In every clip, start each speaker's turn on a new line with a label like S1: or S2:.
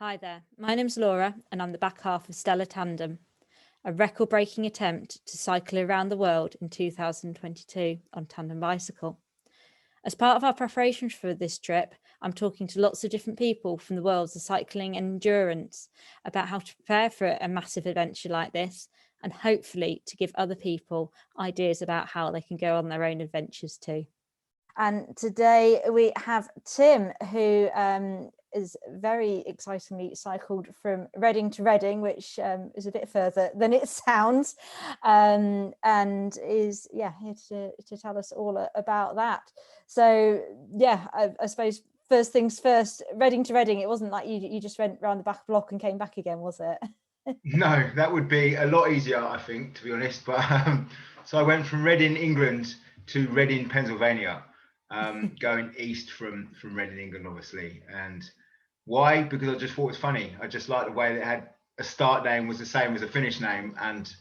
S1: Hi there, my name's Laura and I'm the back half of Stellar Tandem, a record-breaking attempt to cycle around the world in 2022 on tandem bicycle. As part of our preparations for this trip, I'm talking to lots of different people from the worlds of cycling and endurance about how to prepare for a massive adventure like this, and hopefully to give other people ideas about how they can go on their own adventures too. And today we have Tim, who is very excitingly cycled from Reading to Reading, which is a bit further than it sounds, and is here to tell us all about that. So I suppose first things first, Reading to Reading, it wasn't like you just went round the back block and came back again, was it?
S2: No, that would be a lot easier, I think, to be honest. But so I went from Reading, England to Reading, Pennsylvania, going east from Reading, England, obviously. And why? Because I just thought it was funny. I just liked the way that it had a start name was the same as a finish name, and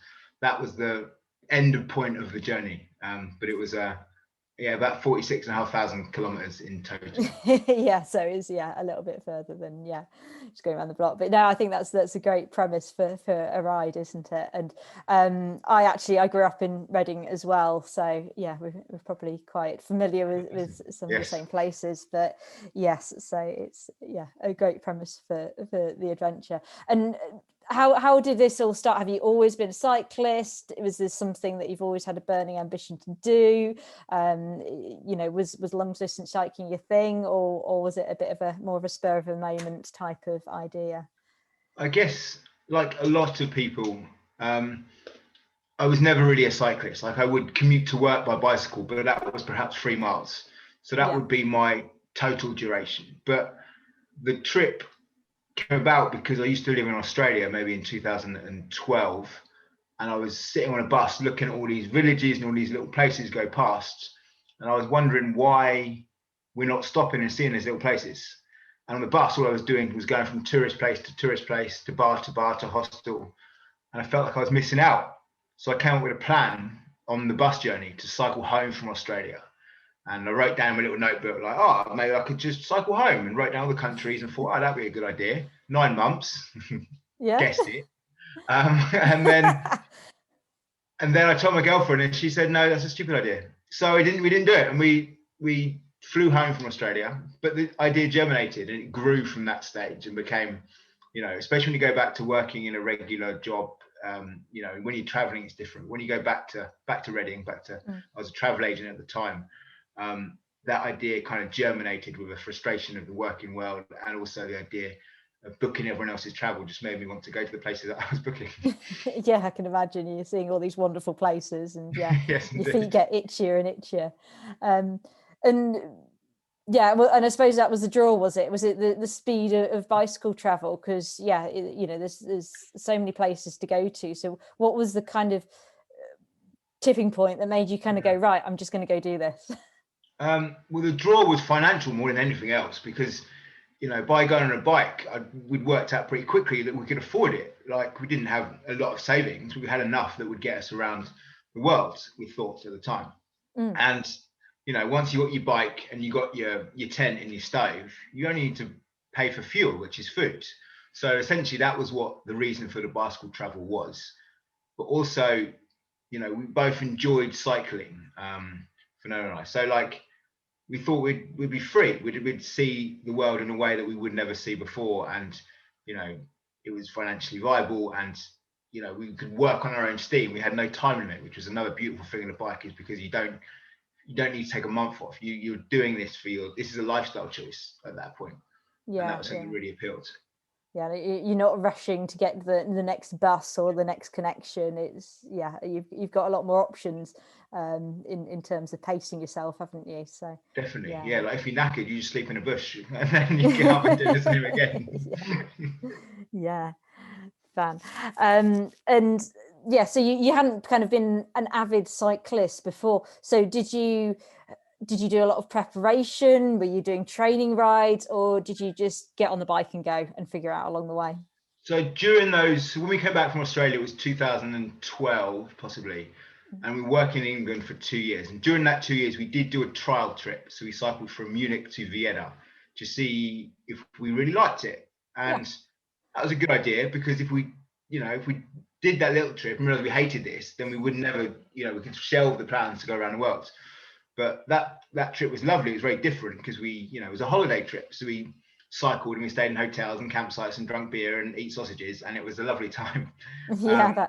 S2: that was the end of point of the journey. But it was about 46,500 kilometers in total.
S1: So it's a little bit further than just going around the block. But no, I think that's a great premise for a ride, isn't it? And I grew up in Reading as well, so we're probably quite familiar with some of the same places. But yes, so it's a great premise for the adventure. And how did this all start? Have you always been a cyclist? Was this something that you've always had a burning ambition to do? Was long distance cycling your thing, or was it a bit of more of a spur of the moment type of idea?
S2: I guess, like a lot of people, I was never really a cyclist. Like, I would commute to work by bicycle, but that was perhaps 3 miles. So that would be my total duration. But the trip came about because I used to live in Australia, maybe in 2012, and I was sitting on a bus looking at all these villages and all these little places go past, and I was wondering why we're not stopping and seeing these little places. And on the bus, all I was doing was going from tourist place to bar to hostel, and I felt like I was missing out. So I came up with a plan on the bus journey to cycle home from Australia. And I wrote down my little notebook, like, maybe I could just cycle home, and wrote down all the countries and thought, that'd be a good idea. 9 months, guessed it. And then I told my girlfriend, and she said, no, that's a stupid idea. So we didn't do it. And we flew home from Australia, but the idea germinated and it grew from that stage and became, especially when you go back to working in a regular job, when you're traveling, it's different. When you go back to Reading, I was a travel agent at the time. That idea kind of germinated with a frustration of the working world, and also the idea of booking everyone else's travel just made me want to go to the places that I was booking.
S1: I can imagine you're seeing all these wonderful places, and
S2: yes,
S1: your feet get itchier and itchier. And I suppose that was the draw, was it? Was it the speed of bicycle travel? Because there's so many places to go to. So what was the kind of tipping point that made you kind of go, right, I'm just going to go do this?
S2: Well, the draw was financial more than anything else, because by going on a bike, we'd worked out pretty quickly that we could afford it. Like, we didn't have a lot of savings. We had enough that would get us around the world, we thought at the time. And, once you got your bike and you got your tent and your stove, you only need to pay for fuel, which is food. So essentially that was what the reason for the bicycle travel was. But also, we both enjoyed cycling, Fernando and I. So we thought we'd be free. We'd see the world in a way that we would never see before, and it was financially viable, and we could work on our own steam. We had no time limit, which was another beautiful thing in a bike, is because you don't need to take a month off. You're doing this this is a lifestyle choice at that point. And that was something that really appealed.
S1: You're not rushing to get the next bus or the next connection. It's you've got a lot more options in terms of pacing yourself, haven't you? So
S2: definitely, like if you're knackered, you just sleep in a bush and then you get up and do the same again.
S1: Fun. So you hadn't kind of been an avid cyclist before. So did you do a lot of preparation? Were you doing training rides, or did you just get on the bike and go and figure out along the way?
S2: So during those, when we came back from Australia, it was 2012 possibly, and we were working in England for 2 years. And during that 2 years, we did do a trial trip. So we cycled from Munich to Vienna to see if we really liked it. And that was a good idea, because if we did that little trip and realized we hated this, then we would never, we could shelve the plans to go around the world. But that trip was lovely. It was very different because it was a holiday trip. So we cycled and we stayed in hotels and campsites and drank beer and eat sausages, and it was a lovely time.
S1: Yeah,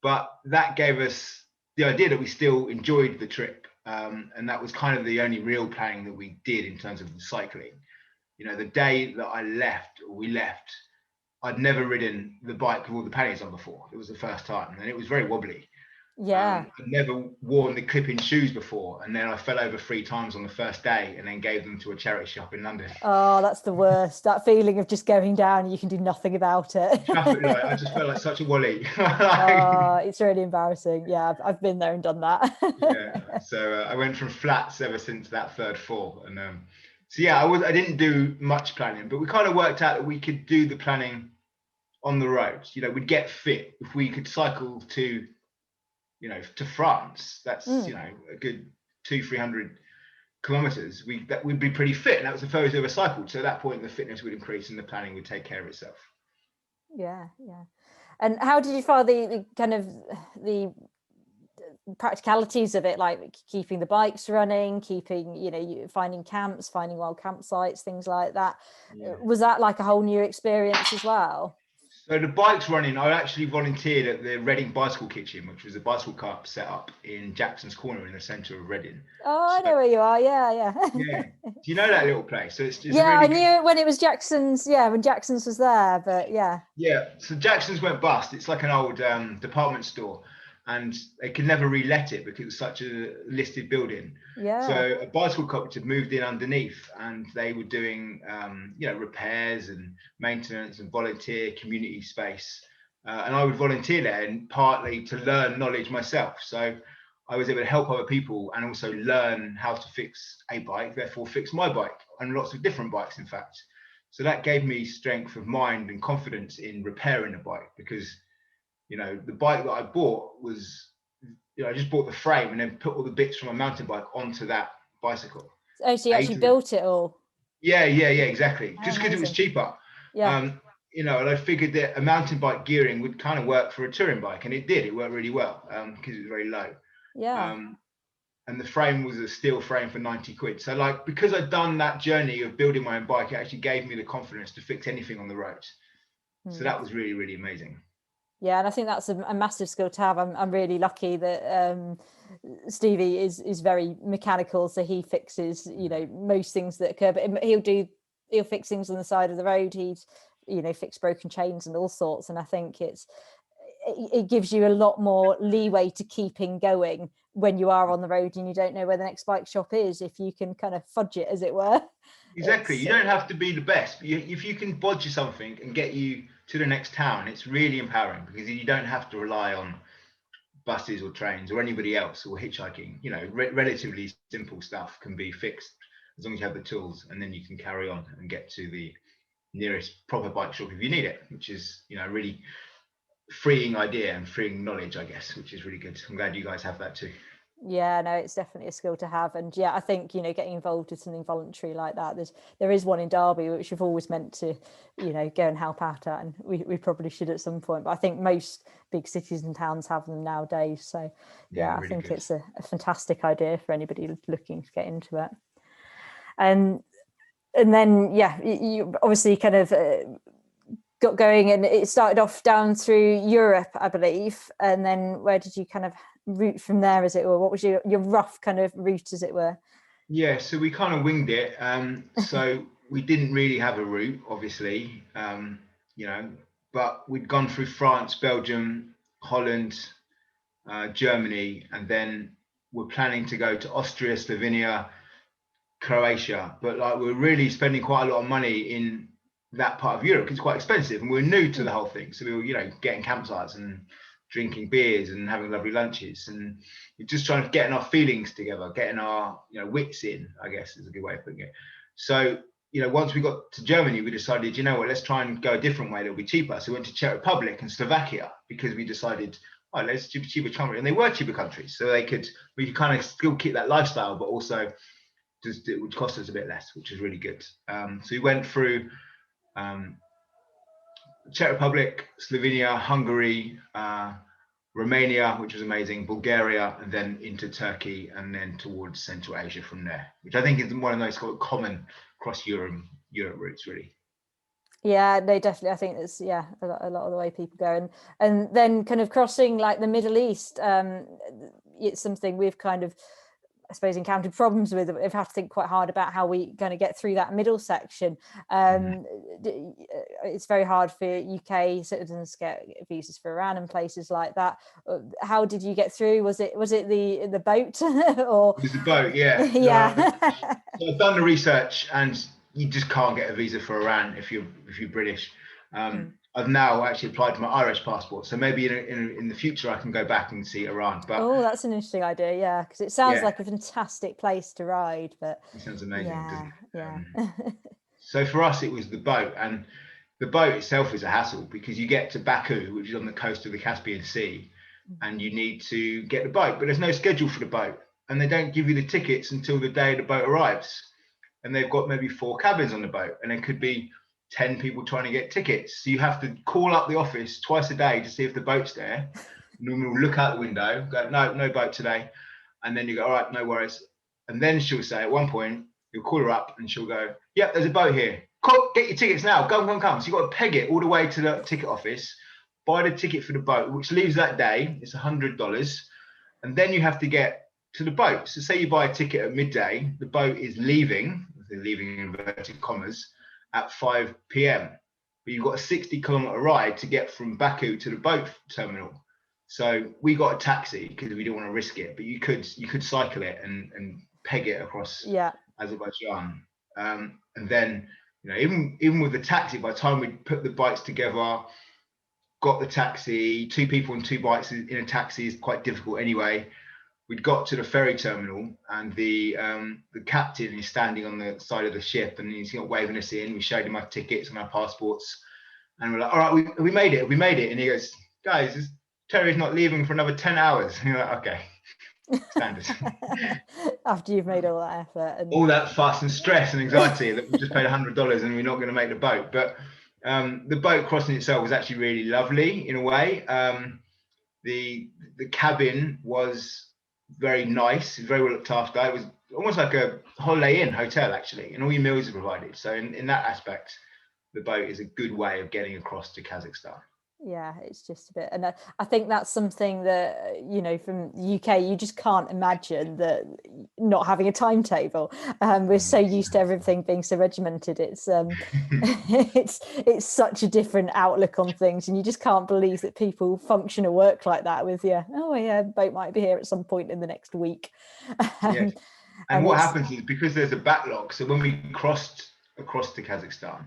S2: but that gave us the idea that we still enjoyed the trip. And that was kind of the only real planning that we did in terms of the cycling. The day that we left, I'd never ridden the bike with all the panniers on before. It was the first time, and it was very wobbly.
S1: yeah.
S2: I'd never worn the clip-in shoes before, and then I fell over 3 times on the first day and then gave them to a charity shop in London.
S1: Oh, that's the worst. That feeling of just going down and you can do nothing about it.
S2: Traffic light, I just felt like such a wally.
S1: Oh, it's really embarrassing. Yeah, I've been there and done that.
S2: Yeah, so I went from flats ever since that third fall. And so yeah, I didn't do much planning, but we kind of worked out that we could do the planning on the road. We'd get fit if we could cycle to France. That's a good 200-300 kilometers. We'd be pretty fit, and that was the furthest we ever cycled. So at that point, the fitness would increase and the planning would take care of itself.
S1: Yeah. And how did you find the kind of the practicalities of it, like keeping the bikes running, keeping finding camps, finding wild campsites, things like that? Yeah. Was that like a whole new experience as well?
S2: So the bikes running, I actually volunteered at the Reading Bicycle Kitchen, which was a bicycle club set up in Jackson's Corner in the centre of Reading.
S1: Oh, I know where you are. Yeah.
S2: Yeah. Do you know that little place? So it's
S1: yeah, really I knew it when it was Jackson's. Yeah, when Jackson's was there, but yeah.
S2: Yeah. So Jackson's went bust. It's like an old department store, and they could never re-let it because it was such a listed building.
S1: Yeah.
S2: So a bicycle club had moved in underneath, and they were doing repairs and maintenance and volunteer community space. And I would volunteer there, and partly to learn knowledge myself. So I was able to help other people and also learn how to fix a bike, therefore fix my bike, and lots of different bikes, in fact. So that gave me strength of mind and confidence in repairing a bike, because the bike that I bought was, I just bought the frame and then put all the bits from a mountain bike onto that bicycle.
S1: Oh, so you actually built it all?
S2: Yeah, exactly. Just because it was cheaper.
S1: Yeah.
S2: And I figured that a mountain bike gearing would kind of work for a touring bike, and it did. It worked really well because it was very low.
S1: Yeah.
S2: And the frame was a steel frame for 90 quid. So because I'd done that journey of building my own bike, it actually gave me the confidence to fix anything on the road. So that was really, really amazing.
S1: Yeah, and I think that's a massive skill to have. I'm really lucky that Stevie is very mechanical, so he fixes most things that occur. But he'll fix things on the side of the road. He's fixed broken chains and all sorts. And I think it gives you a lot more leeway to keeping going when you are on the road and you don't know where the next bike shop is, if you can kind of fudge it, as it were.
S2: Exactly. You don't have to be the best, but if you can bodge something and get you to the next town, it's really empowering, because you don't have to rely on buses or trains or anybody else, or hitchhiking. Relatively simple stuff can be fixed as long as you have the tools, and then you can carry on and get to the nearest proper bike shop if you need it, which is a really freeing idea and freeing knowledge, I guess, which is really good. I'm glad you guys have that too.
S1: Yeah, no, it's definitely a skill to have. And yeah, I think getting involved with something voluntary like that, there is one in Derby which we've always meant to go and help out at, and we probably should at some point, but I think most big cities and towns have them nowadays. So yeah, really I think it's a fantastic idea for anybody looking to get into it. And then you obviously kind of got going, and it started off down through Europe, I believe, and then where did you kind of route from there, as it were? What was your rough kind of route, as it were?
S2: Yeah, so we kind of winged it. So we didn't really have a route, obviously, but we'd gone through France, Belgium, Holland, Germany, and then we're planning to go to Austria, Slovenia, Croatia. But we're really spending quite a lot of money in that part of Europe. It's quite expensive, and we're new to the whole thing. So we were, getting campsites and drinking beers and having lovely lunches, and we're just trying to get our feelings together, getting our wits in, I guess is a good way of putting it. So once we got to Germany, we decided, let's try and go a different way that'll be cheaper. So we went to Czech Republic and Slovakia, because we decided, let's do cheaper countries, and they were cheaper countries, so we could kind of still keep that lifestyle, but also just it would cost us a bit less, which was really good. So we went through Czech Republic, Slovenia, Hungary, Romania, which was amazing, Bulgaria, and then into Turkey, and then towards Central Asia from there, which I think is one of those sort of common across Europe routes, really.
S1: Yeah, no, definitely. I think it's a lot of the way people go, and then kind of crossing like the Middle East. It's something we've kind of, I suppose, encountered problems with. We've had to think quite hard about how we're going to get through that middle section. It's very hard for UK citizens to get visas for Iran and places like that. How did you get through? Was it the boat or?
S2: It was the boat, yeah.
S1: Yeah.
S2: So I've done the research, and you just can't get a visa for Iran if you're British. I've now actually applied for my Irish passport, so maybe in the future I can go back and see Iran. But
S1: that's an interesting idea, yeah, because it sounds like a fantastic place to ride. But
S2: it sounds amazing.
S1: Yeah.
S2: So for us, it was the boat, and the boat itself is a hassle because you get to Baku, which is on the coast of the Caspian Sea, and you need to get the boat, but there's no schedule for the boat, and they don't give you the tickets until the day the boat arrives. And they've got maybe 4 cabins on the boat, and there could be 10 people trying to get tickets. So you have to call up the office twice a day to see if the boat's there. Normally we'll look out the window, go, no boat today. And then you go, all right, no worries. And then she'll say at one point, you'll call her up and she'll go, yep, there's a boat here. Get your tickets now, come. So you've got to peg it all the way to the ticket office, buy the ticket for the boat, which leaves that day, it's $100. And then you have to get to the boat. So say you buy a ticket at midday, the boat is leaving in inverted commas, at 5 p.m. But you've got a 60-kilometer ride to get from Baku to the boat terminal. So we got a taxi because we didn't want to risk it, but you could cycle it and peg it across Azerbaijan. And then, even with the taxi, by the time we put the bikes together, got the taxi, 2 people and 2 bikes in a taxi is quite difficult anyway. We'd got to the ferry terminal, and the captain is standing on the side of the ship, and he's waving us in. We showed him our tickets and our passports, and we're like, all right, we made it. And he goes, guys, this ferry's not leaving for another 10 hours. And you're like, okay, standard.
S1: After you've made all that effort and
S2: all that fuss and stress and anxiety that we just paid $100 and we're not going to make the boat. But the boat crossing itself was actually really lovely in a way. The cabin was very nice, very well looked after. It was almost like a Holiday Inn hotel actually, and all your meals are provided. So in that aspect, the boat is a good way of getting across to Kazakhstan.
S1: Yeah, it's just a bit, and I think that's something that from the UK you just can't imagine, that not having a timetable. We're so used to everything being so regimented. It's it's such a different outlook on things, and you just can't believe that people function or work like that. With boat might be here at some point in the next week.
S2: Yes. And what happens is, because there's a backlog, so when we crossed across to Kazakhstan,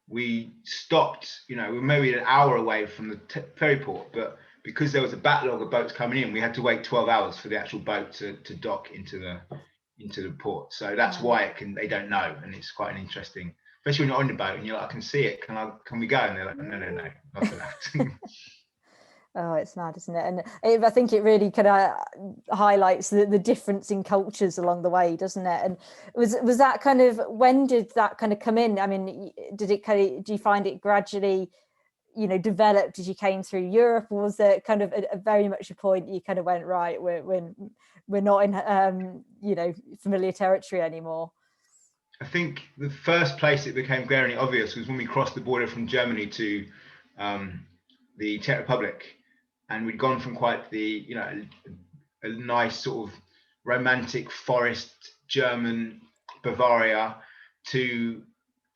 S2: we stopped, we're maybe an hour away from the ferry port, but because there was a backlog of boats coming in, we had to wait 12 hours for the actual boat to dock into the port. So that's why they don't know, and it's quite an interesting, especially when you're on the boat and you're like, I can see it, can we go? And they're like, no, not for that.
S1: Oh, it's mad, isn't it? And I think it really kind of highlights the difference in cultures along the way, doesn't it? And was that kind of, when did that kind of come in? I mean, do you find it gradually, developed as you came through Europe, or was there kind of a very much a point you kind of went, right, we're not in familiar territory anymore?
S2: I think the first place it became glaringly obvious was when we crossed the border from Germany to the Czech Republic. And we'd gone from quite the, a nice sort of romantic forest German Bavaria to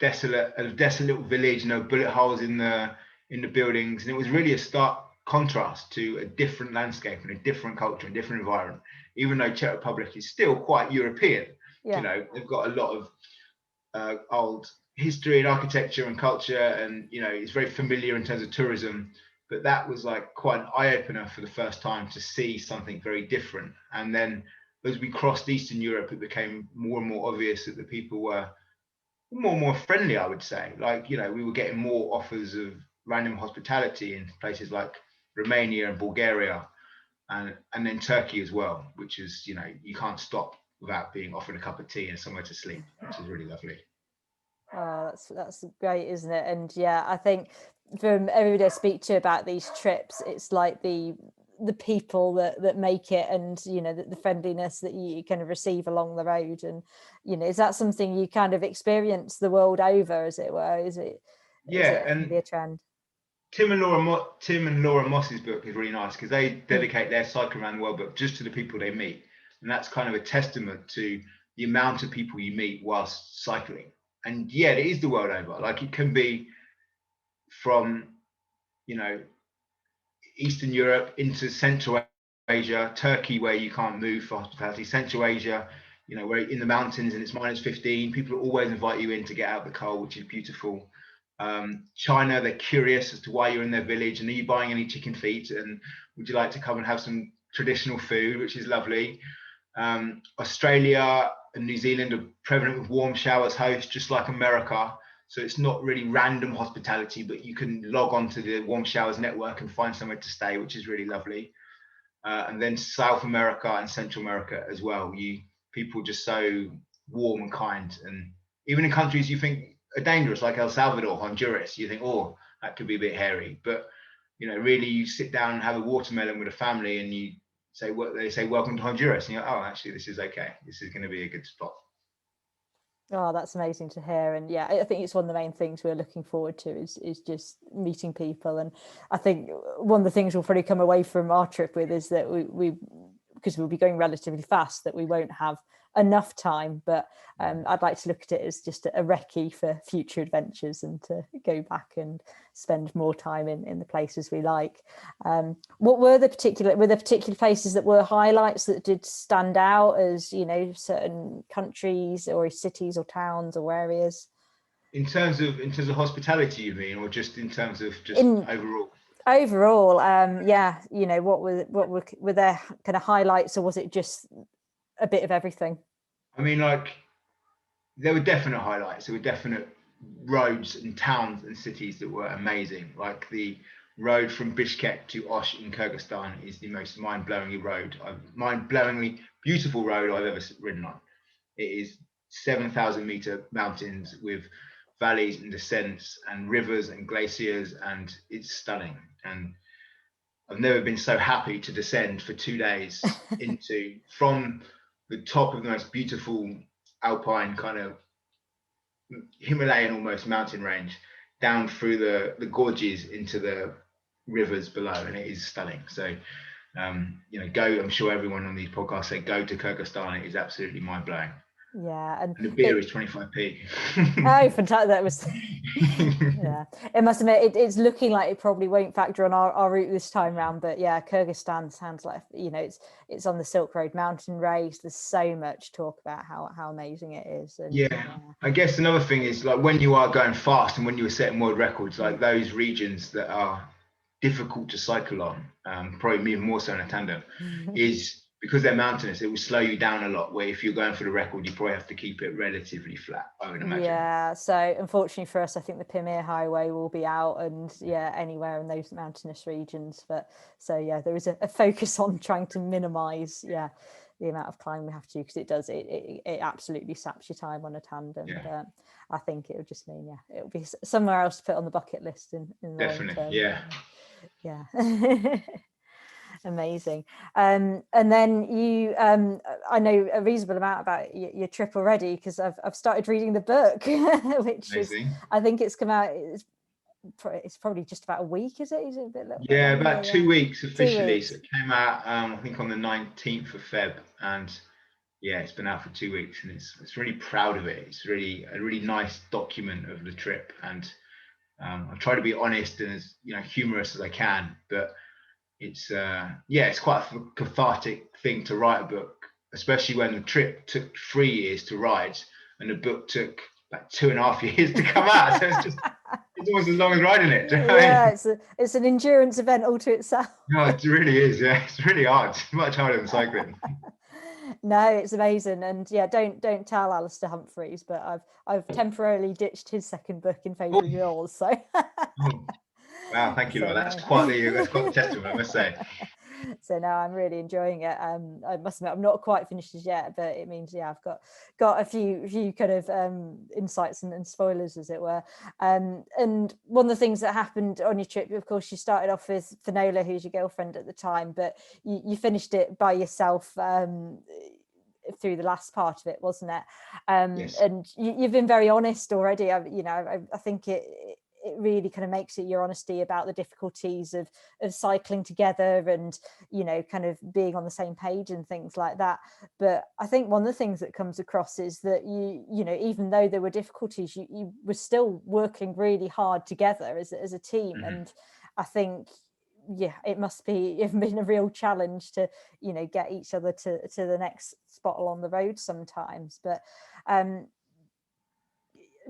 S2: a desolate little village, bullet holes in the buildings. And it was really a stark contrast to a different landscape and a different culture and different environment, even though Czech Republic is still quite European. Yeah. They've got a lot of old history and architecture and culture, and, it's very familiar in terms of tourism. But that was like quite an eye-opener for the first time to see something very different. And then as we crossed Eastern Europe, it became more and more obvious that the people were more and more friendly, I would say. Like, we were getting more offers of random hospitality in places like Romania and Bulgaria, and then Turkey as well, which is, you can't stop without being offered a cup of tea and somewhere to sleep, which is really lovely.
S1: Oh, that's great, isn't it? And yeah, I think from everybody I speak to about these trips, it's like the people that make it, and the friendliness that you kind of receive along the road. And is that something you kind of experience the world over, as it were? Is it
S2: And
S1: be a trend?
S2: Tim and Laura Moss's book is really nice because they dedicate their Cycle Around the World book just to the people they meet, and that's kind of a testament to the amount of people you meet whilst cycling. And yeah, it is the world over. Like, it can be from Eastern Europe into Central Asia, Turkey, where you can't move for hospitality, Central Asia, where in the mountains and it's -15, people always invite you in to get out of the cold, which is beautiful. China, they're curious as to why you're in their village and are you buying any chicken feet and would you like to come and have some traditional food, which is lovely. Australia and New Zealand are prevalent with warm showers hosts, just like America. So it's not really random hospitality, but you can log on to the Warm Showers network and find somewhere to stay, which is really lovely. And then South America and Central America as well. People are just so warm and kind. And even in countries you think are dangerous, like El Salvador, Honduras, you think, oh, that could be a bit hairy. But, really you sit down and have a watermelon with a family and you say, they say, welcome to Honduras. And you're, oh, actually, this is okay. This is going to be a good spot.
S1: Oh, that's amazing to hear. And yeah, I think it's one of the main things we're looking forward to is just meeting people. And I think one of the things we'll probably come away from our trip with is that we because we'll be going relatively fast, that we won't have enough time. But I'd like to look at it as just a recce for future adventures and to go back and spend more time in the places we like. What were the particular places that were highlights that did stand out as certain countries or cities or towns or areas?
S2: In terms of hospitality, you mean, or just in terms of overall?
S1: Overall, yeah. What were there kind of highlights, or was it just a bit of everything?
S2: I mean, like, there were definite highlights. There were definite roads and towns and cities that were amazing. Like the road from Bishkek to Osh in Kyrgyzstan is the most mind-blowingly beautiful road I've ever ridden on. It is 7,000-meter mountains with valleys and descents and rivers and glaciers, and it's stunning. And I've never been so happy to descend for 2 days from the top of the most beautiful alpine kind of Himalayan almost mountain range down through the gorges into the rivers below, and it is stunning. So I'm sure everyone on these podcasts say go to Kyrgyzstan. It is absolutely mind-blowing.
S1: Yeah,
S2: and the beer is 25p.
S1: Oh, fantastic! That was yeah. It must admit it's looking like it probably won't factor on our route this time round. But yeah, Kyrgyzstan sounds like it's on the Silk Road mountain race. There's so much talk about how amazing it is. And,
S2: yeah, I guess another thing is, like, when you are going fast and when you are setting world records, like those regions that are difficult to cycle on, probably even more so in a tandem, is because they're mountainous, it will slow you down a lot, where if you're going for the record, you probably have to keep it relatively flat, I would imagine.
S1: Yeah, so unfortunately for us, I think the Pamir Highway will be out, and anywhere in those mountainous regions. But so there is a focus on trying to minimize the amount of climbing we have to do, because it absolutely saps your time on a tandem. But I think it would just mean it'll be somewhere else to put on the bucket list in the
S2: definitely
S1: long term. Yeah. Amazing. And then you I know a reasonable amount about your trip already, because I've started reading the book, which
S2: amazing.
S1: I think it's come out, it's probably just about a week, is it a bit
S2: about 2 weeks officially.
S1: 2 weeks.
S2: So it came out I think on the 19th of Feb, and it's been out for 2 weeks, and it's really proud of it. It's really a really nice document of the trip, and I try to be honest and as humorous as I can, but it's quite a cathartic thing to write a book, especially when the trip took 3 years to write and the book took like 2.5 years to come out. So it's almost as long as writing it.
S1: It's an endurance event all to itself.
S2: No, it really is. Yeah, it's really hard. It's much harder than cycling.
S1: No, it's amazing. And don't tell Alistair Humphreys, but I've temporarily ditched his second book in favour of yours. So
S2: wow, thank you. That's quite the testament, I must say.
S1: So now I'm really enjoying it. I must admit I'm not quite finished as yet, but it means I've got a few kind of insights and spoilers, as it were. And one of the things that happened on your trip, of course, you started off with Finola, who's your girlfriend at the time, but you finished it by yourself through the last part of it, wasn't it?
S2: Yes.
S1: And you've been very honest already. I think it really kind of makes it your honesty about the difficulties of cycling together and kind of being on the same page and things like that. But I think one of the things that comes across is that even though there were difficulties, you were still working really hard together as a team.
S2: Mm-hmm.
S1: And I think it must be it's been a real challenge to get each other to the next spot along the road sometimes. But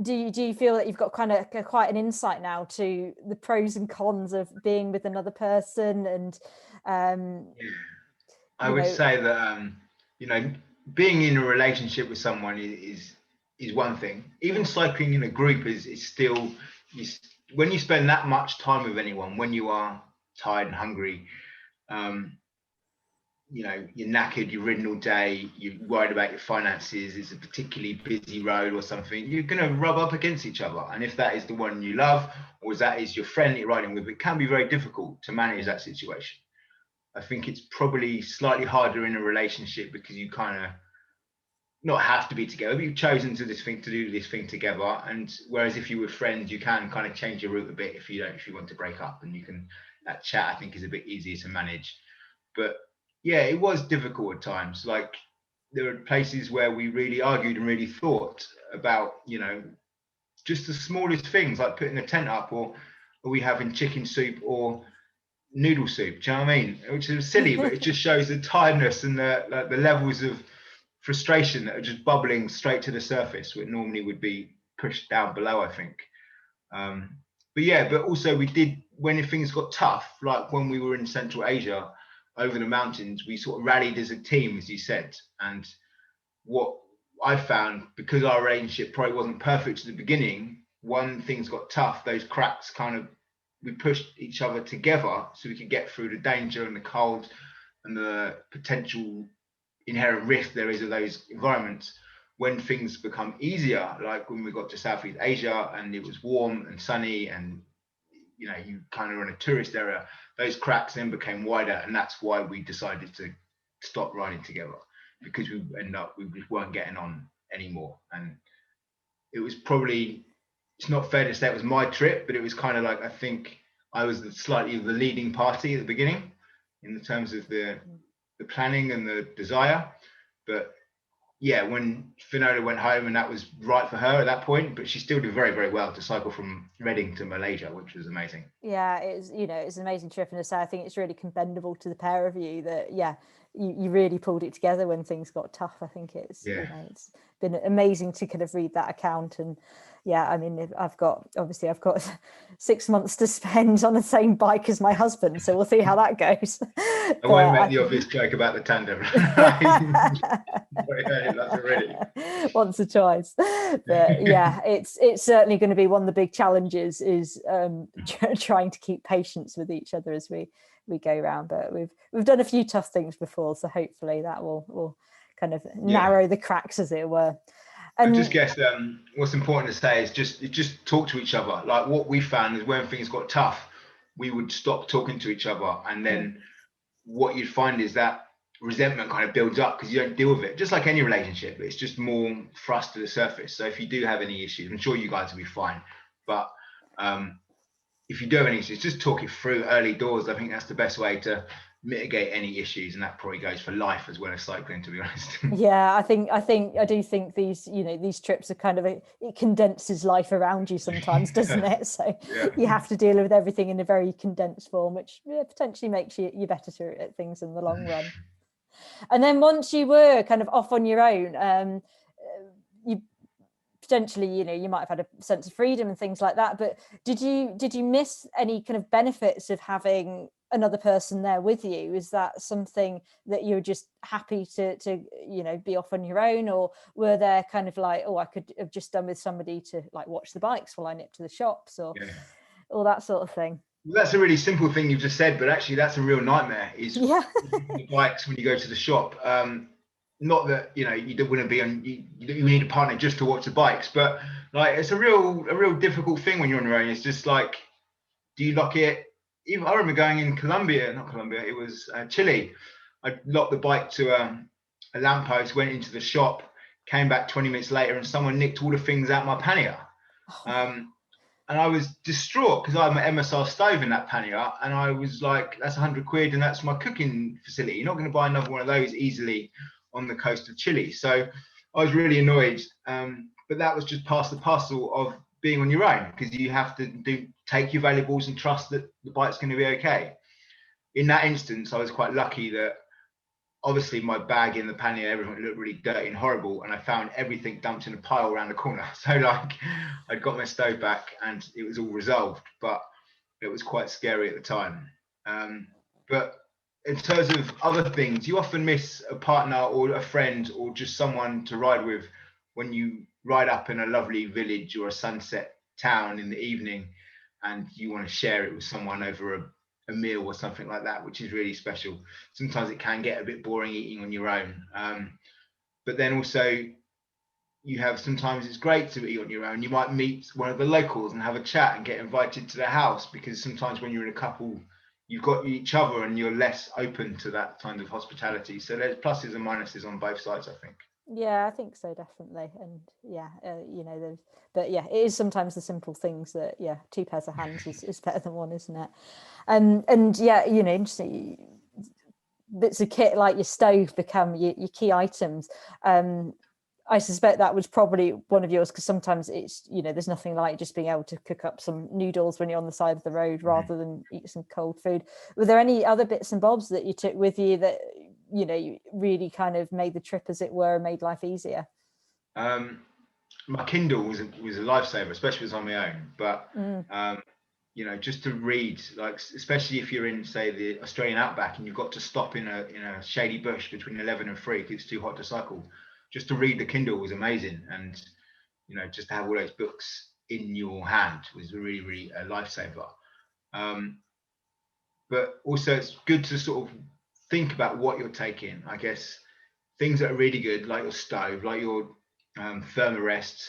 S1: do you feel that you've got kind of quite an insight now to the pros and cons of being with another person? And
S2: I would say that being in a relationship with someone is one thing. Even cycling in a group is still, when you spend that much time with anyone, when you are tired and hungry, you're knackered, you've ridden all day, you're worried about your finances, it's a particularly busy road or something, you're going to rub up against each other. And if that is the one you love, or if that is your friend you're riding with, it can be very difficult to manage that situation. I think it's probably slightly harder in a relationship because you kind of not have to be together, but you've chosen to do this thing together. And whereas if you were friends, you can kind of change your route a bit if you want to break up, and that chat, I think, is a bit easier to manage. But yeah, it was difficult at times. Like, there were places where we really argued and really thought about, just the smallest things, like putting a tent up, or are we having chicken soup or noodle soup? Do you know what I mean? Which is silly, but it just shows the tiredness and the levels of frustration that are just bubbling straight to the surface, which normally would be pushed down below, I think. But also we did, when things got tough, like when we were in Central Asia over the mountains, we sort of rallied as a team, as you said. And what I found, because our relationship probably wasn't perfect at the beginning, when things got tough, those cracks we pushed each other together so we could get through the danger and the cold and the potential inherent risk there is of those environments. When things become easier, like when we got to Southeast Asia and it was warm and sunny and you kind of in a tourist area, those cracks then became wider, and that's why we decided to stop riding together, because we just weren't getting on anymore. And it's not fair to say it was my trip, but it was kind of like, I think I was slightly the leading party at the beginning in terms of the planning and the desire. But yeah, when Finola went home, and that was right for her at that point, but she still did very, very well to cycle from Reading to Malaysia, which was amazing.
S1: Yeah, it's an amazing trip, and I think it's really commendable to the pair of you that you really pulled it together when things got tough. I think it's it's been amazing to kind of read that account. And I mean, I've got 6 months to spend on the same bike as my husband, so we'll see how that goes.
S2: I won't make the obvious joke about the tandem. That's already
S1: once or twice. But yeah, it's certainly going to be one of the big challenges, is trying to keep patience with each other as we go around. But we've done a few tough things before, so hopefully that will kind of narrow the cracks, as it were.
S2: And I just guess what's important to say is just talk to each other. Like, what we found is when things got tough, we would stop talking to each other, and then what you'd find is that resentment kind of builds up because you don't deal with it. Just like any relationship, it's just more thrust to the surface. So if you do have any issues, I'm sure you guys will be fine. But if you do have any issues, just talk it through early doors. I think that's the best way to mitigate any issues, and that probably goes for life as well as cycling, to be honest.
S1: Yeah, I do think these trips are kind of it condenses life around you sometimes, doesn't it? So you have to deal with everything in a very condensed form, which potentially makes you better at things in the long run. And then once you were kind of off on your own, you potentially, you might have had a sense of freedom and things like that. But did you miss any kind of benefits of having another person there with you? Is that something that you're just happy to be off on your own, or were there kind of like, I could have just done with somebody to like watch the bikes while I nip to the shops, or all that sort of thing?
S2: That's a really simple thing you've just said, but actually that's a real nightmare, is
S1: Yeah.
S2: the bikes when you go to the shop. Not that, you know, you don't want to be on, you need a partner just to watch the bikes, but like it's a real difficult thing when you're on your own. It's just like, do you lock it? Even I remember going in not Colombia, it was Chile. I locked the bike to a lamppost, went into the shop, came back 20 minutes later, and someone nicked all the things out my pannier. Um, and I was distraught because I have my MSR stove in that pannier, and I was like, that's 100 quid, and that's my cooking facility. You're not going to buy another one of those easily on the coast of Chile. So I was really annoyed. But that was just part the parcel of being on your own, because you have to take your valuables and trust that the bike's going to be okay. In that instance, I was quite lucky that obviously my bag in the pannier, everything looked really dirty and horrible, and I found everything dumped in a pile around the corner. So like, I'd got my stove back and it was all resolved, but it was quite scary at the time. But in terms of other things, you often miss a partner or a friend or just someone to ride with when you ride up in a lovely village or a sunset town in the evening, and you want to share it with someone over a meal or something like that, which is really special. Sometimes it can get a bit boring eating on your own, but then also you have, sometimes it's great to eat on your own. You might meet one of the locals and have a chat and get invited to their house, because sometimes when you're in a couple, you've got each other and you're less open to that kind of hospitality. So there's pluses and minuses on both sides, I think.
S1: Yeah, I think so, definitely. And yeah, you know, but yeah, it is sometimes the simple things that, yeah, two pairs of hands is better than one, isn't it? And yeah, you know, interesting bits of kit like your stove become your key items. I suspect that was probably one of yours, because sometimes it's, you know, there's nothing like just being able to cook up some noodles when you're on the side of the road rather than eat some cold food. Were there any other bits and bobs that you took with you that, you know, really kind of made the trip, as it were, and made life easier?
S2: My Kindle was a lifesaver, especially if I was on my own. But you know, just to read, like especially if you're in, say, the Australian outback and you've got to stop in a shady bush between 11 and 3 because it's too hot to cycle, just to read the Kindle was amazing. And you know, just to have all those books in your hand was really a lifesaver. But also it's good to sort of think about what you're taking. I guess things that are really good, like your stove, like your thermarest,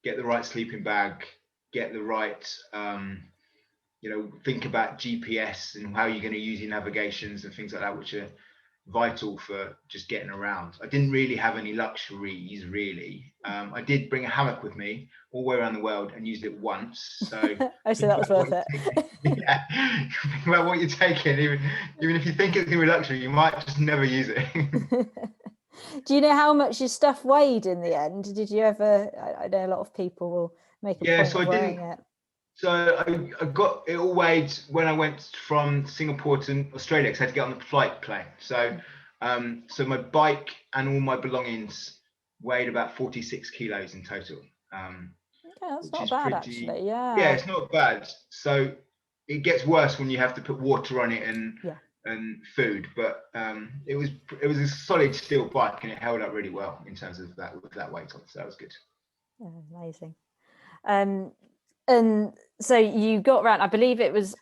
S2: get the right sleeping bag, get the right, you know, think about GPS and how you're going to use your navigations and things like that, which are vital for just getting around. I didn't really have any luxuries, really. I did bring a hammock with me all the way around the world and used it once. So
S1: I say that was worth it.
S2: yeah, think about what you're taking. Even if you think it's going to be luxury, you might just never use it.
S1: Do you know how much your stuff weighed in the end? Did you ever? I know a lot of people will make a point
S2: So
S1: of
S2: I
S1: weighing
S2: didn't.
S1: it.
S2: So I got it all weighed when I went from Singapore to Australia, because I had to get on the flight plane. So, so my bike and all my belongings weighed about 46 kilos in total,
S1: Okay, that's
S2: which
S1: not
S2: is
S1: bad
S2: pretty.
S1: actually.
S2: Yeah,
S1: Yeah.
S2: it's not bad. So it gets worse when you have to put water on it
S1: Yeah.
S2: and food, but it was a solid steel bike and it held up really well in terms of that with that weight on. So that was good.
S1: Yeah, amazing. And so you got around, I believe it was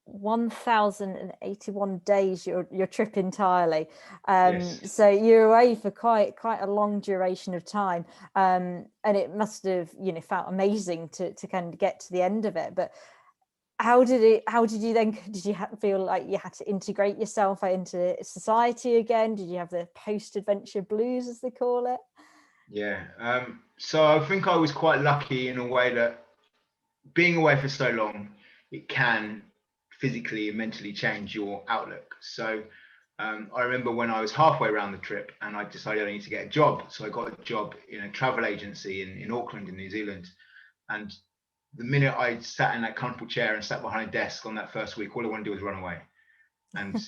S1: 1,081 days your trip entirely.
S2: Yes.
S1: So you're away for quite a long duration of time. And it must have, you know, felt amazing to kind of get to the end of it. But how did you then, did you feel like you had to integrate yourself into society again? Did you have the post-adventure blues, as they call it?
S2: Yeah. So I think I was quite lucky in a way that being away for so long, it can physically and mentally change your outlook. So I remember when I was halfway around the trip and I decided I need to get a job. So I got a job in a travel agency in Auckland, in New Zealand. And the minute I sat in that comfortable chair and sat behind a desk on that first week, all I wanted to do was run away. And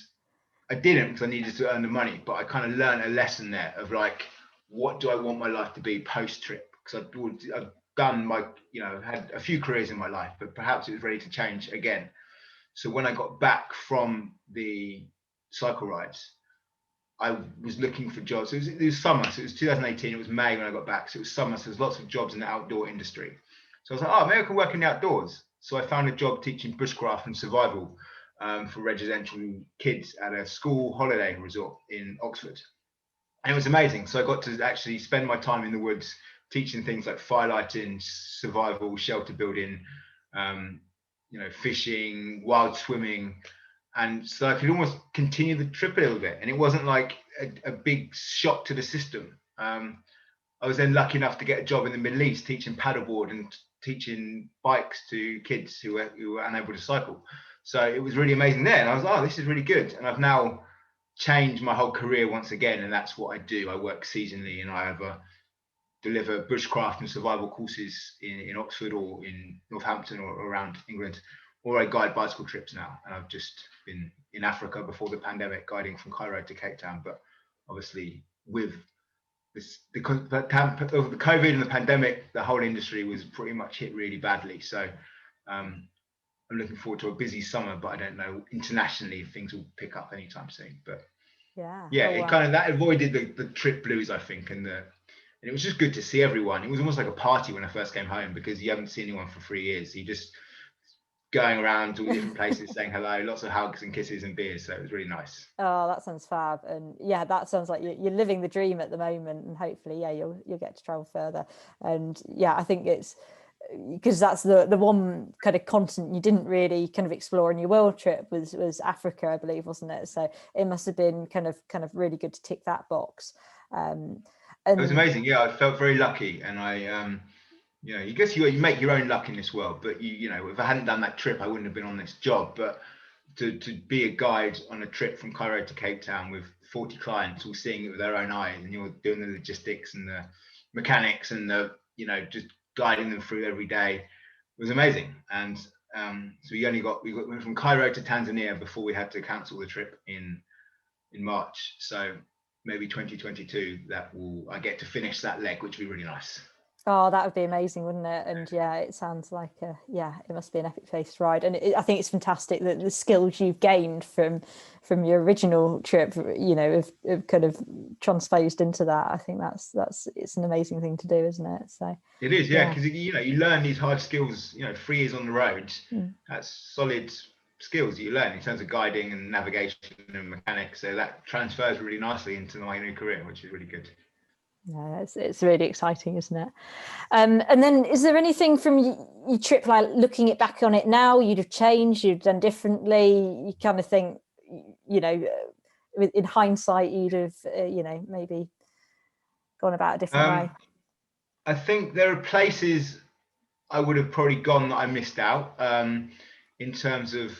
S2: I didn't, because I needed to earn the money, but I kind of learned a lesson there of like, what do I want my life to be post trip? Because I've done my, you know, had a few careers in my life, but perhaps it was ready to change again. So when I got back from the cycle rides, I was looking for jobs. It was summer, so it was 2018. It was May when I got back, so it was summer. So there's lots of jobs in the outdoor industry. So I was like, oh, maybe I can work in the outdoors. So I found a job teaching bushcraft and survival for residential kids at a school holiday resort in Oxford. And it was amazing. So I got to actually spend my time in the woods teaching things like firelighting, survival, shelter building, fishing, wild swimming. And so I could almost continue the trip a little bit. And it wasn't like a big shock to the system. I was then lucky enough to get a job in the Middle East teaching paddleboard and teaching bikes to kids who were unable to cycle. So it was really amazing there. And I was like, oh, this is really good. And I've now changed my whole career once again. And that's what I do. I work seasonally, and I either deliver bushcraft and survival courses in Oxford or in Northampton or around England, or I guide bicycle trips now. And I've just been in Africa before the pandemic, guiding from Cairo to Cape Town. But obviously with the COVID and the pandemic, the whole industry was pretty much hit really badly. So I'm looking forward to a busy summer, but I don't know internationally if things will pick up anytime soon. But it kind of that avoided the trip blues, I think, and it was just good to see everyone. It was almost like a party when I first came home, because you haven't seen anyone for 3 years. You just going around to all different places saying hello, lots of hugs and kisses and beers. So it was really nice.
S1: Oh, that sounds fab. And yeah, that sounds like you're living the dream at the moment, and hopefully, you'll get to travel further. And yeah, I think it's because that's the one kind of continent you didn't really kind of explore in your world trip was Africa, I believe, wasn't it? So it must have been kind of really good to tick that box. And
S2: it was amazing. Yeah, I felt very lucky, and I you guess you make your own luck in this world. But if I hadn't done that trip, I wouldn't have been on this job. But to be a guide on a trip from Cairo to Cape Town with 40 clients all seeing it with their own eyes, and you're doing the logistics and the mechanics and the just guiding them through every day, was amazing. And so we went from Cairo to Tanzania before we had to cancel the trip in March. So maybe 2022 I get to finish that leg, which would be really nice.
S1: Oh, that would be amazing, wouldn't it? And yeah, it sounds like it must be an epic place ride. And I think it's fantastic that the skills you've gained from your original trip, have kind of transposed into that. I think it's an amazing thing to do, isn't it? So
S2: it is, yeah, because you learn these hard skills. 3 years on the road, that's solid skills that you learn in terms of guiding and navigation and mechanics. So that transfers really nicely into my new career, which is really good.
S1: Yeah, it's really exciting, isn't it? And then is there anything from your trip, like looking back on it now, you'd have changed, you'd done differently? You kind of think, in hindsight, you'd have, maybe gone about a different way?
S2: I think there are places I would have probably gone that I missed out in terms of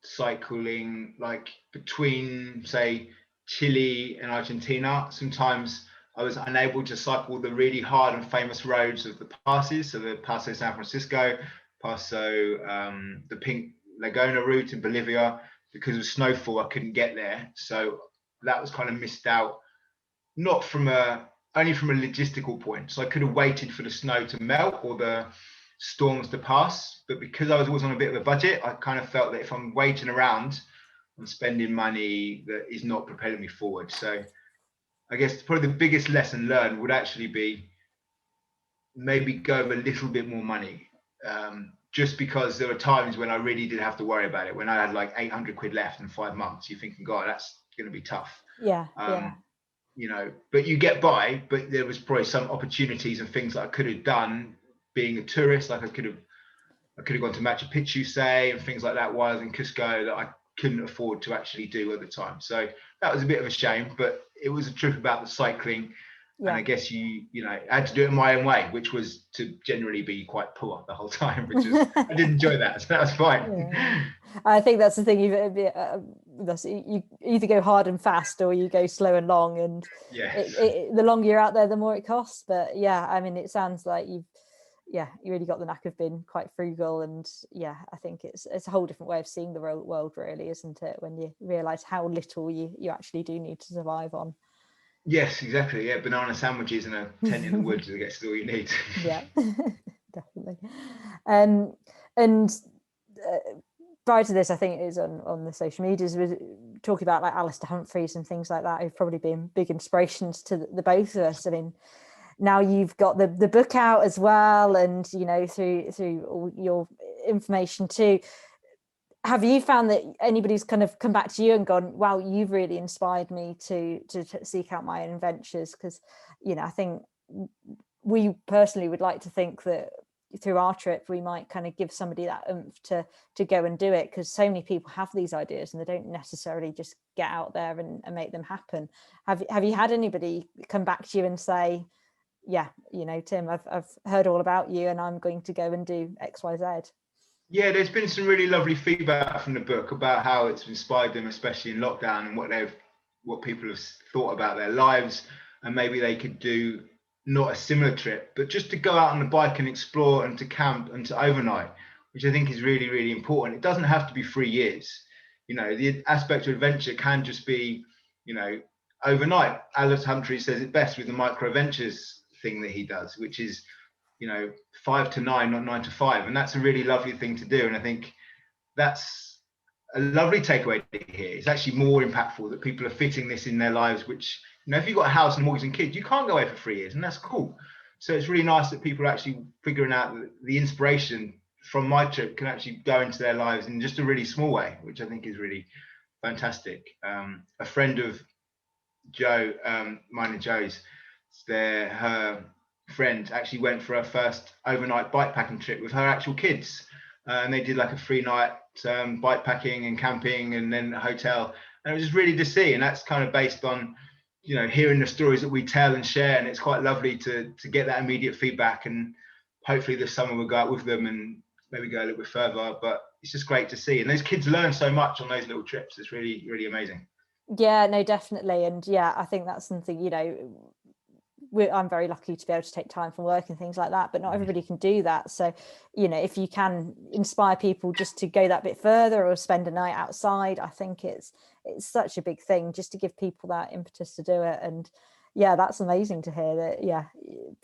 S2: cycling, like between, say, Chile and Argentina. Sometimes I was unable to cycle the really hard and famous roads of the passes, so the Paso San Francisco, Paso, the Pink Laguna route in Bolivia. Because of snowfall, I couldn't get there. So that was kind of missed out, not only from a logistical point. So I could have waited for the snow to melt or the storms to pass. But because I was always on a bit of a budget, I kind of felt that if I'm waiting around, I'm spending money that is not propelling me forward. So I guess probably the biggest lesson learned would actually be maybe go with a little bit more money. Just because there were times when I really did have to worry about it. When I had like 800 quid left in 5 months, you're thinking, God, that's going to be tough.
S1: Yeah.
S2: But you get by. But there was probably some opportunities and things that I could have done being a tourist. Like I could have gone to Machu Picchu, say, and things like that while I was in Cusco that I couldn't afford to actually do at the time. So that was a bit of a shame, but it was a trip about the cycling. Yeah. And I guess I had to do it in my own way, which was to generally be quite poor the whole time, I did enjoy that, so that was fine.
S1: Yeah. I think that's the thing. You either go hard and fast, or you go slow and long. And the longer you're out there, the more it costs. But yeah, I mean, it sounds like you really got the knack of being quite frugal. And yeah, I think it's a whole different way of seeing the world, really, isn't it? When you realise how little you actually do need to survive on.
S2: Yes, exactly. Yeah, banana sandwiches and a tent in the woods, I guess, is all you need.
S1: Yeah, definitely. And prior to this, I think it is on the social medias, we're talking about like Alistair Humphreys and things like that, who've probably been big inspirations to the both of us. I mean, now you've got the book out as well, and through all your information too. Have you found that anybody's kind of come back to you and gone, wow, you've really inspired me to seek out my own adventures? Because, you know, I think we personally would like to think that through our trip we might kind of give somebody that oomph to go and do it, because so many people have these ideas and they don't necessarily just get out there and make them happen. Have you had anybody come back to you and say, yeah, you know, Tim, I've heard all about you and I'm going to go and do XYZ?
S2: Yeah, there's been some really lovely feedback from the book about how it's inspired them, especially in lockdown, and what people have thought about their lives, and maybe they could do not a similar trip, but just to go out on the bike and explore and to camp and to overnight, which I think is really, really important. It doesn't have to be 3 years. You know, the aspect of adventure can just be, you know, overnight. Alice Humphrey says it best with the micro ventures thing that he does, which is, you know, 5 to 9, not 9 to 5. And that's a really lovely thing to do. And I think that's a lovely takeaway here. It's actually more impactful that people are fitting this in their lives, which, you know, if you've got a house and mortgage and kids, you can't go away for 3 years, and that's cool. So it's really nice that people are actually figuring out that the inspiration from my trip can actually go into their lives in just a really small way, which I think is really fantastic. A friend of Jo, mine and Jo's, her friend actually went for her first overnight bikepacking trip with her actual kids, and they did like a 3-night bikepacking and camping and then a hotel, and it was just really to see. And that's kind of based on, you know, hearing the stories that we tell and share, and it's quite lovely to get that immediate feedback. And hopefully this summer we'll go out with them and maybe go a little bit further, but it's just great to see. And those kids learn so much on those little trips. It's really, really amazing.
S1: Yeah, no, definitely. And yeah, I think that's something, you know, I'm very lucky to be able to take time from work and things like that, but not everybody can do that. So, you know, if you can inspire people just to go that bit further or spend a night outside, I think it's such a big thing just to give people that impetus to do it. And yeah, that's amazing to hear that. Yeah,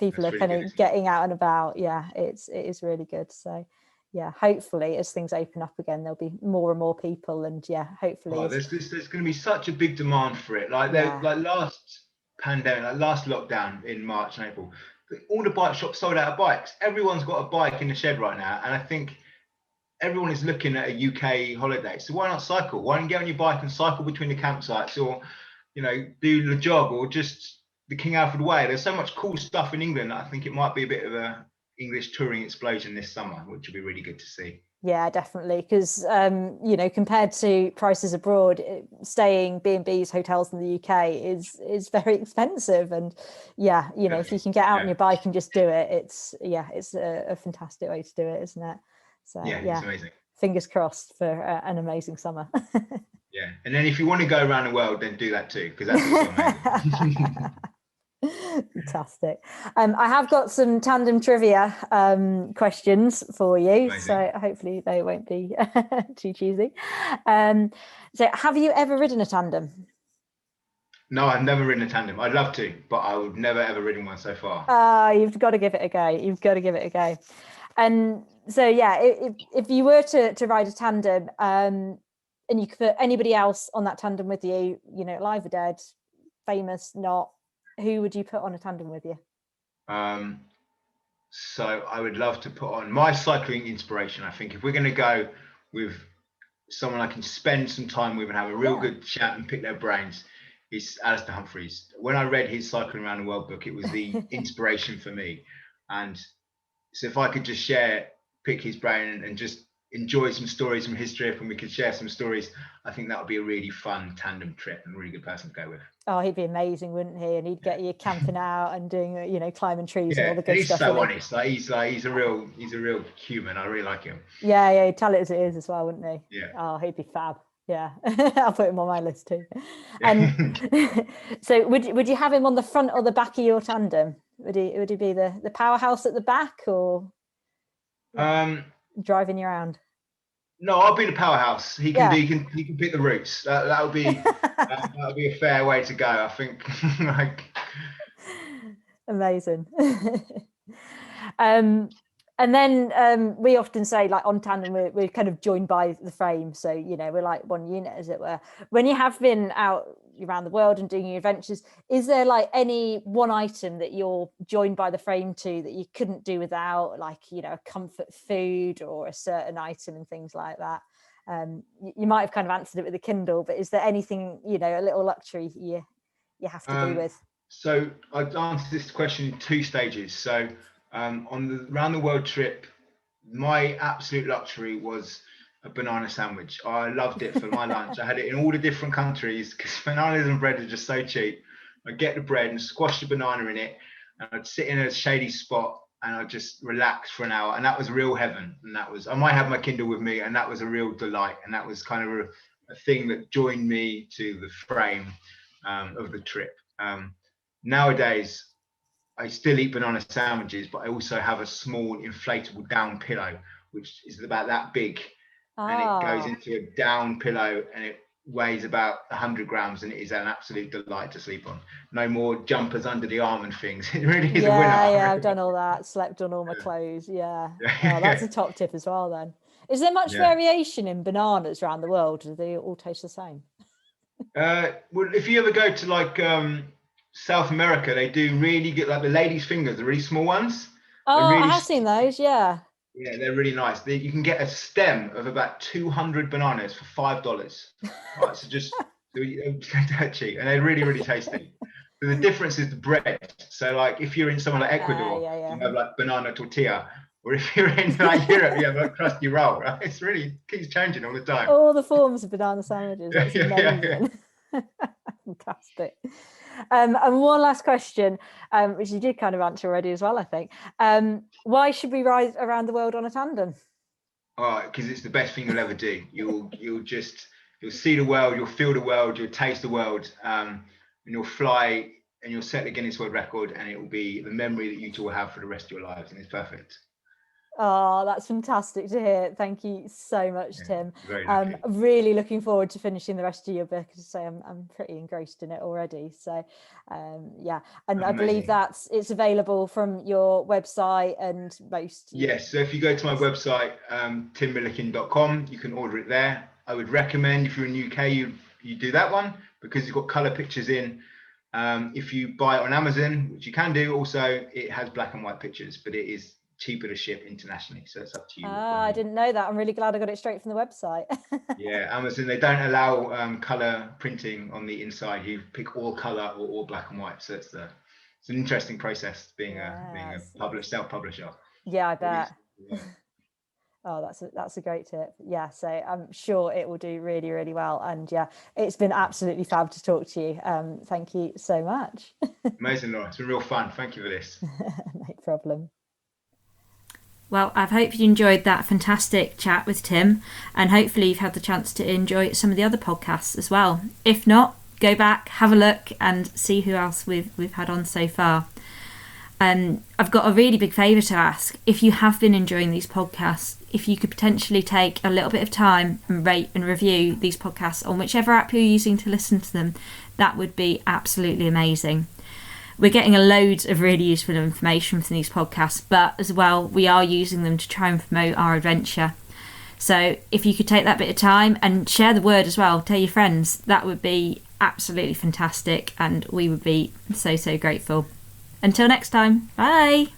S1: people
S2: That's
S1: are
S2: really
S1: kind of getting out and about. Yeah, it is really good. So yeah, hopefully as things open up again, there'll be more and more people, and yeah, hopefully
S2: there's going to be such a big demand for it. Like last pandemic, like last lockdown in March and April, all the bike shops sold out of bikes. Everyone's got a bike in the shed right now, and I think everyone is looking at a UK holiday. So why not cycle? Why don't you get on your bike and cycle between the campsites, or, you know, do the jog, or just the King Alfred Way? There's so much cool stuff in England. I think it might be a bit of a English touring explosion this summer, which would be really good to see.
S1: Yeah, definitely. Because, you know, compared to prices abroad, staying B&Bs, hotels in the UK is very expensive. And yeah, you know, if you can get out on your bike and just do it, it's a fantastic way to do it, isn't it? So
S2: yeah, it's amazing.
S1: Fingers crossed for an amazing summer.
S2: Yeah, and then if you want to go around the world, then do that too, because that's also amazing.
S1: Fantastic. I have got some tandem trivia questions for you. Amazing. So hopefully they won't be too cheesy. So have you ever ridden a tandem?
S2: No, I've never ridden a tandem. I'd love to, but I've never ever ridden one so far.
S1: You've got to give it a go. You've got to give it a go. And so yeah, if you were to ride a tandem, and you could put anybody else on that tandem with you, you know, alive or dead, famous, not, who would you put on a tandem with you?
S2: So I would love to put on my cycling inspiration. I think if we're going to go with someone I can spend some time with and have a real good chat and pick their brains, is Alistair Humphreys. When I read his Cycling Around the World book, it was the inspiration for me. And so if I could just pick his brain and just enjoy some stories from his trip, and we could share some stories, I think that would be a really fun tandem trip and a really good person to go with.
S1: Oh, he'd be amazing, wouldn't he? And he'd get you camping out and doing, you know, climbing trees and all the good
S2: he's
S1: stuff.
S2: So honest. Like he's a real human. I really like him.
S1: Yeah, he'd tell it as it is as well, wouldn't he?
S2: Yeah.
S1: Oh, he'd be fab. Yeah, I'll put him on my list too. And so, would you have him on the front or the back of your tandem? Would he be the powerhouse at the back, or driving you around?
S2: No, I'll be the powerhouse. He can pick the routes. That would be a fair way to go, I think.
S1: Amazing. And then we often say, like, on tandem, we're kind of joined by the frame. So, we're like one unit, as it were. When you have been out around the world and doing your adventures, is there like any one item that you're joined by the frame to that you couldn't do without, like, a comfort food or a certain item and things like that? You might have kind of answered it with the Kindle, but is there anything, a little luxury you have to do with?
S2: So I'd answer this question in 2 stages. So on the round the world trip, my absolute luxury was a banana sandwich. I loved it for my lunch. I had it in all the different countries because bananas and bread are just so cheap. I'd get the bread and squash the banana in it, and I'd sit in a shady spot and I'd just relax for an hour. And that was real heaven. And I might have my Kindle with me, and that was a real delight. And that was kind of a thing that joined me to the frame of the trip. Nowadays, I still eat banana sandwiches, but I also have a small inflatable down pillow, which is about that big. And it goes into a down pillow, and it weighs about 100 grams, and it is an absolute delight to sleep on. No more jumpers under the arm and things. It really is a winner.
S1: Yeah, I've done all that. Slept on all my clothes. Yeah. Oh, that's a top tip as well then. Is there much variation in bananas around the world? Do they all taste the same?
S2: Well, if you ever go to like South America, they do really good, like the lady's fingers, the really small ones.
S1: Oh,
S2: really
S1: I have seen those. Yeah.
S2: Yeah, they're really nice. You can get a stem of about 200 bananas for $5. Right, so just that cheap, and they're really, really tasty. But the difference is the bread. So, like, if you're in somewhere like Ecuador, you have like banana tortilla, or if you're in like Europe, you have a crusty roll. Right? It's really keeps changing all the time.
S1: All the forms of banana sandwiches. That's amazing. Fantastic. And one last question, which you did kind of answer already as well, I think. Why should we ride around the world on a tandem?
S2: Because it's the best thing you'll ever do. You'll see the world, you'll feel the world, you'll taste the world, and you'll fly and you'll set the Guinness World Record, and it will be the memory that you two will have for the rest of your lives, and it's perfect.
S1: Oh, that's fantastic to hear. Thank you so much, Tim.
S2: Very
S1: really looking forward to finishing the rest of your book. As I say, I'm pretty engrossed in it already. So, and amazing. I believe it's available from your website and most.
S2: Yes, so if you go to my website, timmillikin.com, you can order it there. I would recommend, if you're in the UK, you do that one because it's got colour pictures in. If you buy it on Amazon, which you can do, also it has black and white pictures, but it is cheaper to ship internationally, so it's up to you.
S1: I didn't know that. I'm really glad I got it straight from the website.
S2: Yeah, Amazon, they don't allow color printing on the inside. You pick all color or all black and white, so it's an interesting process being a self-publisher.
S1: Yeah, I bet. Oh, that's a great tip. Yeah, so I'm sure it will do really, really well. And yeah, it's been absolutely fab to talk to you. Thank you so much.
S2: Amazing, Laura. It's been real fun. Thank you for this.
S1: No problem.
S3: Well, I hope you enjoyed that fantastic chat with Tim, and hopefully you've had the chance to enjoy some of the other podcasts as well. If not, go back, have a look and see who else we've had on so far. I've got a really big favour to ask. If you have been enjoying these podcasts, if you could potentially take a little bit of time and rate and review these podcasts on whichever app you're using to listen to them, that would be absolutely amazing. We're getting a load of really useful information from these podcasts, but as well, we are using them to try and promote our adventure. So if you could take that bit of time and share the word as well, tell your friends, that would be absolutely fantastic, and we would be so, so grateful. Until next time, bye!